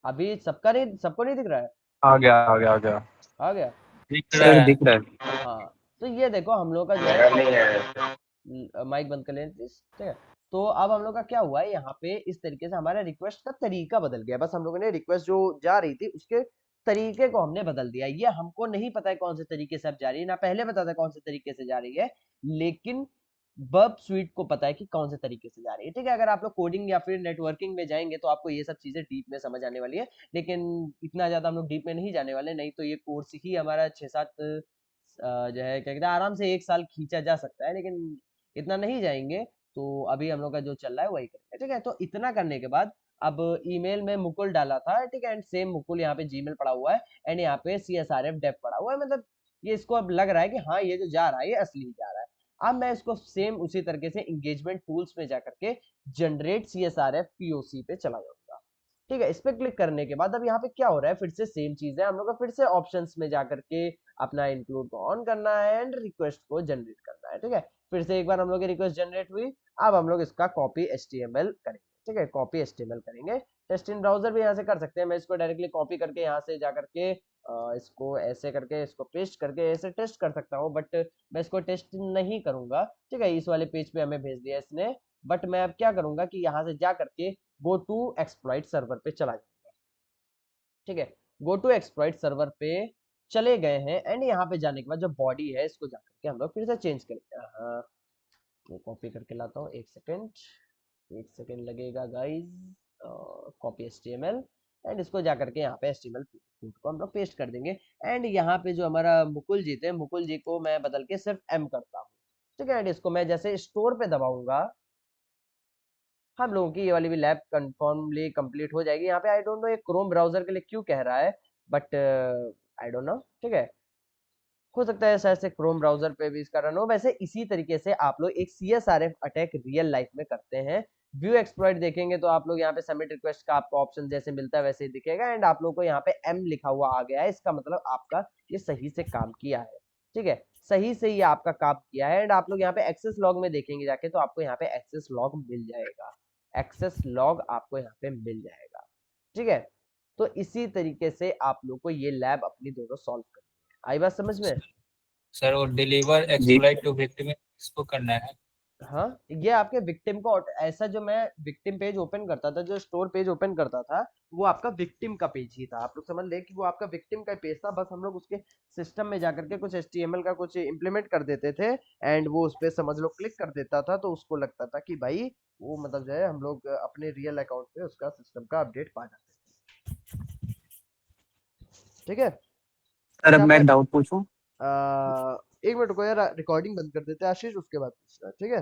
अभी सबको नहीं दिख रहा है, आ गया आ गया आ गया आ गया। दिख रहा सर है। दिख रहा है। हाँ, तो ये देखो हम लोग का जो है, माइक बंद कर लें प्लीज। ठीक है, तो अब हम लोग का क्या हुआ है, यहाँ पे इस तरीके से हमारा रिक्वेस्ट का तरीका बदल गया। बस हम लोगों ने रिक्वेस्ट जो जा रही थी उसके तरीके को हमने बदल दिया। ये हमको नहीं पता है कौन से तरीके से अब जा रही है, ना पहले पता था कौन से तरीके से जा रही है, लेकिन बर्ब स्वीट को पता है कि कौन से तरीके से जा रही है। ठीक है, अगर आप लोग कोडिंग या फिर नेटवर्किंग में जाएंगे तो आपको ये सब चीजें डीप में समझ आने वाली है, लेकिन इतना ज्यादा हम लोग डीप में नहीं जाने वाले, नहीं तो ये कोर्स ही हमारा 6-7 जो है क्या कहते हैं आराम से 1 साल खींचा जा सकता है, लेकिन इतना नहीं जाएंगे। तो अभी हम लोग का जो चल रहा है वही करेंगे। ठीक है, तो इतना करने के बाद अब ईमेल में मुकुल डाला था। ठीक है, एंड सेम मुकुल यहाँ पे जीमेल पड़ा हुआ है, एंड यहाँ पे CSRF डेव पड़ा हुआ है। मतलब ये इसको अब लग रहा है कि हाँ ये जो जा रहा है ये असली जा रहा है। अब मैं इसको सेम उसी तरीके से इंगेजमेंट टूल्स में जाकर के जनरेट CSRF POC पे चला जाऊंगा। ठीक है, इस पे क्लिक करने के बाद अब यहाँ पे क्या हो रहा है, फिर से सेम चीज है, हम लोग का फिर से ऑप्शंस में जाकर के अपना इंक्लूड को ऑन करना है एंड रिक्वेस्ट को जनरेट करना है। ठीक है, फिर से एक बार हम लोग की रिक्वेस्ट जनरेट हुई, अब हम लोग इसका कॉपी HTML करेंगे। ठीक है, कॉपी HTML करेंगे। टेस्ट इन ब्राउजर भी यहाँ से कर सकते हैं, मैं इसको डायरेक्टली कॉपी करके यहाँ से जाकर के इसको ऐसे करके इसको पेस्ट करके ऐसे टेस्ट कर सकता हूँ, बट मैं इसको टेस्ट नहीं करूंगा। ठीक है, इस वाले पेज पे हमें भेज दिया इसने, बट मैं अब क्या करूंगा कि यहाँ से जा करके गो टू एक्सप्लॉइट सर्वर पे चला जाऊंगा। ठीक है, गो टू एक्सप्लॉइट सर्वर पे चले गए हैं एंड यहाँ पे जाने के बाद जो बॉडी है इसको जाकर के हम लोग फिर से चेंज करेंगे। हाँ, वो कॉपी करके लाता हूँ, एक सेकेंड लगेगा गाइज। कॉपी HTML एंड इसको जाकर के यहाँ पे HTML कोड को हम लोग पेस्ट कर देंगे एंड यहाँ पे जो हमारा मुकुल जी थे, मुकुल जी को मैं बदल के सिर्फ M करता हूँ। ठीक है, एंड इसको मैं जैसे स्टोर पे दबाऊंगा, हम लोगों की ये वाली भी लैब कंफर्मली कंप्लीट हो जाएगी। यहाँ पे आई डोंट नो ये क्रोम ब्राउजर के लिए क्यों कह रहा है, बट आई डोंट नो। ठीक है, हो सकता है शायद से क्रोम ब्राउजर पे भी इसका रन हो। वैसे इसी तरीके से आप लोग एक CSRF अटैक रियल लाइफ में करते हैं। व्यू एक्सप्लॉइट देखेंगे तो आप लोग यहाँ पे सबमिट रिक्वेस्ट का आपको ऑप्शन जैसे मिलता है वैसे ही दिखेगा एंड आप लोग को यहाँ पे M लिखा हुआ आ गया है, इसका मतलब आपका ये सही से काम किया है। ठीक है, सही से ये आपका काम किया है एंड आप लोग यहाँ पे एक्सेस लॉग में देखेंगे जाके तो आपको यहाँ पे एक्सेस लॉग मिल जाएगा, एक्सेस लॉग आपको यहाँ पे मिल जाएगा। ठीक है, तो इसी तरीके से आप लोग को ये लैब अपनी दोनों सॉल्व करनी है। आई बात समझ में? सर वो डिलीवर एक्सप्लॉइट टू विक्टिम इसको करना है। हाँ, ये आपके विक्टिम को ऐसा जो मैं विक्टिम पेज ओपन करता था, जो स्टोर पेज ओपन करता था, वो आपका विक्टिम का पेज ही था। आप लोग समझ ले कि वो आपका विक्टिम का पेज था, बस हम लोग उसके सिस्टम में जाकर के कुछ HTML का कुछ इंप्लीमेंट कर देते थे एंड वो उस पर समझ लो क्लिक कर देता था, तो उसको लगता था कि भाई वो मतलब जो है हम लोग अपने रियल अकाउंट पे उसका सिस्टम का अपडेट पा जाते थे। ठीक है सर अब अच्छा, मैं डाउट पूछूं? एक मिनट को यार, रिकॉर्डिंग बंद कर देते हैं आशीष, उसके बाद पूछना। ठीक है।